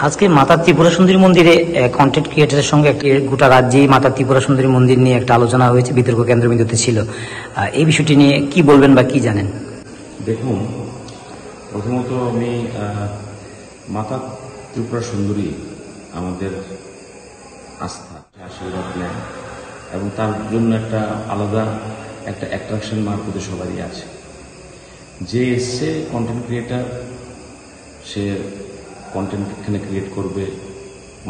আজকে মাতা ত্রিপুরা সুন্দরী মন্দিরে কন্টেন্ট ক্রিয়েটরের সঙ্গে একটি গোটা রাজ্যেই মাতা ত্রিপুরা সুন্দরী মন্দির নিয়ে একটা আলোচনা হয়েছে, বিতর্ক কেন্দ্রবিন্দুতে ছিল। এই বিষয়টি নিয়ে কি বলবেন বা কি জানেন? দেখুন, প্রথমত আমি মাতা ত্রিপুরা সুন্দরী আমাদের আস্থা, আশীর্বাদ নেয় এবং তার জন্য একটা আলাদা একটা অ্যাট্রাকশন মার্কেটে সবারই আছে। যে এসছে কন্টেন্ট ক্রিয়েটার, সে কন্টেন্ট এখানে ক্রিয়েট করবে,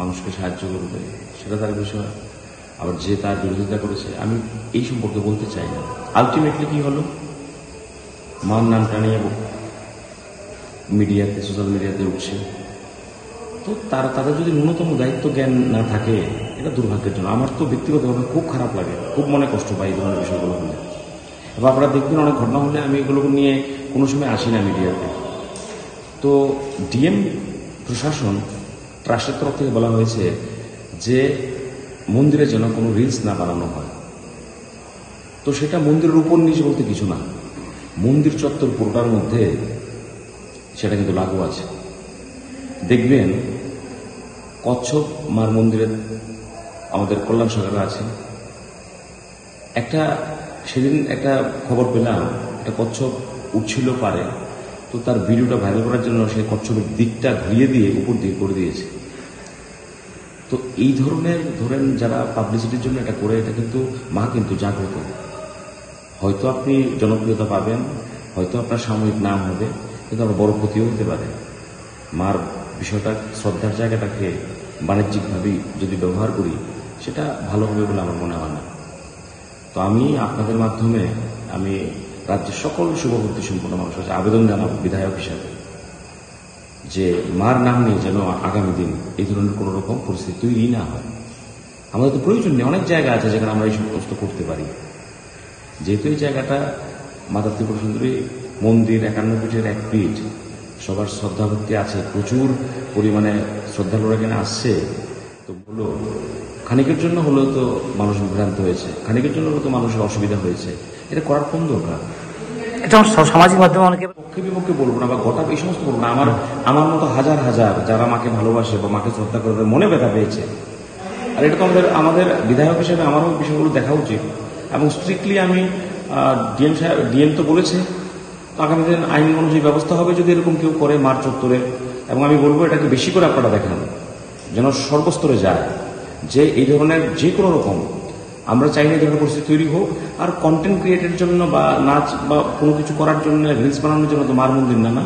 মানুষকে সাহায্য করবে, সেটা তার বিষয়। আবার যে তার বিরোধিতা করেছে, আমি এই সম্পর্কে বলতে চাই না। আলটিমেটলি কি হলো, মার নামটা নিয়ে মিডিয়াতে, সোশ্যাল মিডিয়াতে উঠছে, তো তাদের যদি ন্যূনতম দায়িত্ব জ্ঞান না থাকে, এটা দুর্ভাগ্যের জন্য। আমার তো ব্যক্তিগতভাবে খুব খারাপ লাগে, খুব মনে কষ্ট পাই এই ধরনের বিষয়গুলো হলে। এবং আপনারা দেখবেন অনেক ঘটনা হলে আমি এগুলো নিয়ে কোনো সময় আসি না মিডিয়াতে। তো ডিএম প্রশাসন ট্রাস্টের তরফ থেকে বলা হয়েছে যে মন্দিরে যেন কোনো রিলস না বানানো হয়। তো সেটা মন্দিরের উপর নিচে বলতে কিছু না, মন্দির চত্বর পুরোটার মধ্যে সেটা কিন্তু লাগু আছে। দেখবেন কচ্ছপ মার মন্দিরে আমাদের কল্যাণ সাগরে আছে, সেদিন একটা খবর পেলাম, একটা কচ্ছপ উঠছিল পারে, তো তার ভিডিওটা ভাইরাল করার জন্য সেই কচ্ছপের দিকটা ঘুরিয়ে দিয়ে উপর দিকে করে দিয়েছে। তো এই ধরনের ধরেন যারা পাবলিসিটির জন্য এটা করে, এটা কিন্তু মা কিন্তু জাগ্রত। হয়তো আপনি জনপ্রিয়তা পাবেন, হয়তো আপনার সাময়িক নাম হবে, কিন্তু আপনার বড় ক্ষতিও হতে পারে। মার বিষয়টা, শ্রদ্ধার জায়গাটাকে বাণিজ্যিকভাবেই যদি ব্যবহার করি, সেটা ভালো হবে বলে আমার মনে হয় না। তো আমি আপনাদের মাধ্যমে আমি রাজ্যের সকল শুভবুদ্ধি সম্পন্ন মানুষের কাছে আবেদন জানাবো বিধায়ক হিসাবে, যে মার নাম নিয়ে যেন আগামী দিন এই ধরনের কোনো রকম পরিস্থিতি তৈরি না হয়। আমাদের তো প্রয়োজন নেই, অনেক জায়গা আছে যেখানে আমরা এই সমস্ত করতে পারি। যেহেতু এই জায়গাটা মাতা ত্রিপুরা সুন্দরী মন্দির 51 ফিটের 1 ফিট, সবার শ্রদ্ধাভক্তি আছে, প্রচুর পরিমাণে শ্রদ্ধালুরা এখানে আসছে। তো বলো, খানিকের জন্য হলেও তো মানুষ বিভ্রান্ত হয়েছে, খানিকের জন্য হলেও তো মানুষের অসুবিধা হয়েছে, এটা করার কোন দরকার? এটা সামাজিক মাধ্যমে অনেকে পক্ষে বিপক্ষে বলবো না, বা গোটা এই সমস্ত বলবো না। আমার মতো হাজার হাজার যারা মাকে ভালোবাসে বা মাকে শ্রদ্ধা করে মনে ব্যথা পেয়েছে। আর এটা তো আমাদের বিধায়ক হিসেবে আমারও বিষয়গুলো দেখা উচিত। এবং স্ট্রিক্টলি আমি ডিএম তো বলেছে, আগামী দিন আইন অনুযায়ী ব্যবস্থা হবে যদি এরকম কেউ করে মার চত্বরে। এবং আমি বলবো এটাকে বেশি করে আপনারা দেখান, যেন সর্বস্তরে যায়, যে এই ধরনের যে কোনো রকম, আমরা চাই না এই ধরনের পরিস্থিতি তৈরি হোক। আর কন্টেন্ট ক্রিয়েটের জন্য বা নাচ বা কোনো কিছু করার জন্য, রিলস বানানোর জন্য তো মার মন্দির না,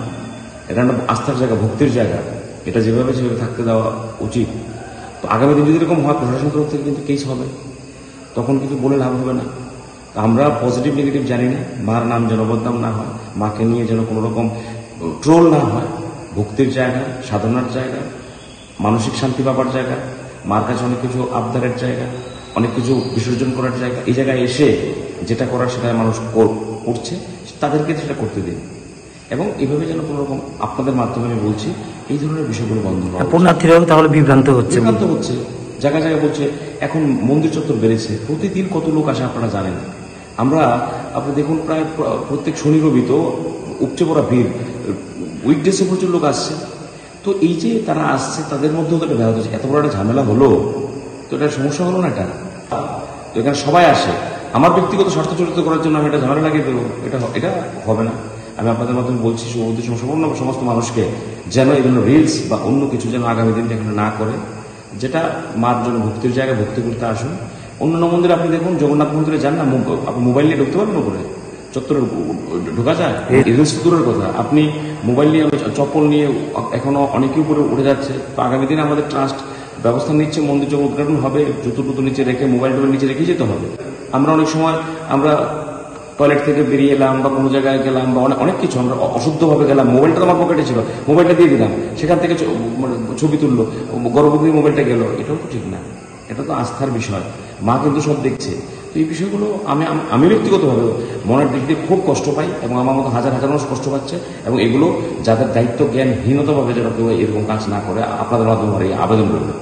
এটা একটা আস্থার জায়গা, ভক্তির জায়গা, এটা যেভাবে সেভাবে থাকতে দেওয়া উচিত। তো আগামী দিন যদি এরকম হয়, প্রশাসন তরফ থেকে কিন্তু কেস হবে, তখন কিছু বলে লাভ হবে না। আমরা পজিটিভ নেগেটিভ জানি না, মার নাম যেন বদনাম না হয়, মাকে নিয়ে যেন কোনো রকম ট্রোল না হয়। ভক্তির জায়গা, সাধনার জায়গা, মানসিক শান্তি পাবার জায়গা, মার কাছে অনেক কিছু আবদারের জায়গা, অনেক কিছু বিসর্জন করার জায়গা। এই জায়গায় এসে যেটা করার সেটা মানুষ করছে, তাদেরকে সেটা করতে দিন। এবং এইভাবে যেন কোনো রকম, আপনাদের মাধ্যমে আমি বলছি, এই ধরনের বিষয়গুলো বন্ধ হয়। পুণ্যার্থীরাও তাহলে বিভ্রান্ত হচ্ছে, জায়গায় জায়গায় বলছে। এখন মন্দির চত্বর বেড়েছে, প্রতিদিন কত লোক আসে আপনারা জানেন। আপনি দেখুন, প্রায় প্রত্যেক শনি রবি তো উপচে পড়া ভিড়, উইকডেসে প্রচুর লোক আসছে। তো এই যে তারা আসছে, তাদের মধ্যেও তো একটা ব্যাহত হচ্ছে। এত বড় একটা ঝামেলা হলো, তো এটা সমস্যা হলো না? তো এখানে সবাই আসে, আমার ব্যক্তিগত স্বার্থ চরিত্র করার জন্য আমি এটা ঝামেলা লাগিয়ে দেবো, এটা হবে না। আমি আপনাদের মাধ্যমে বলছি শুভবুদ্ধি সম্পন্ন সমস্ত মানুষকে, যেন এই ধরনের রিলস বা অন্য কিছু যেন আগামী দিন এখানে না করে, যেটা মার জন্য ভক্তির জায়গায় ভক্তি করতে আসুন। অন্যান্য মন্দিরে আপনি দেখুন, জগন্নাথ মন্দিরে যান না, আপনি মোবাইল নিয়ে ঢুকতে পারবেন উপরে, চত্বরে ঢোকা যায়? রিলস দূরের কথা, আপনি মোবাইল নিয়ে, চপ্পল নিয়ে এখনো অনেকে উপরে উঠে যাচ্ছে। তো আগামী দিন আমাদের ট্রাস্ট ব্যবস্থা নিচ্ছে, মন্দির যখন উদ্ঘাটন হবে, জুতো টুতো নিচে রেখে, মোবাইল টোবাইল নিচে রেখে যেতে হবে। আমরা অনেক সময় টয়লেট থেকে বেরিয়ে এলাম বা কোনো জায়গায় গেলাম বা অনেক কিছু আমরা অশুদ্ধভাবে গেলাম, মোবাইলটা তো আমার পকেটে ছিল, মোবাইলটা দিয়ে দিলাম, সেখান থেকে ছবি তুললো, গর্ভগৃহে মোবাইলটা গেল, এটাও তো ঠিক না। এটা তো আস্থার বিষয়, মা কিন্তু সব দেখছে। তো এই বিষয়গুলো আমি ব্যক্তিগতভাবে মনের দিক দিয়ে খুব কষ্ট পাই, এবং আমার মতো হাজার হাজার মানুষ কষ্ট পাচ্ছে। এবং এগুলো যাদের দায়িত্ব জ্ঞানহীনতাভাবে যেন কেউ এরকম কাজ না করে, আপনাদের মাধ্যমে এই আবেদন করবে।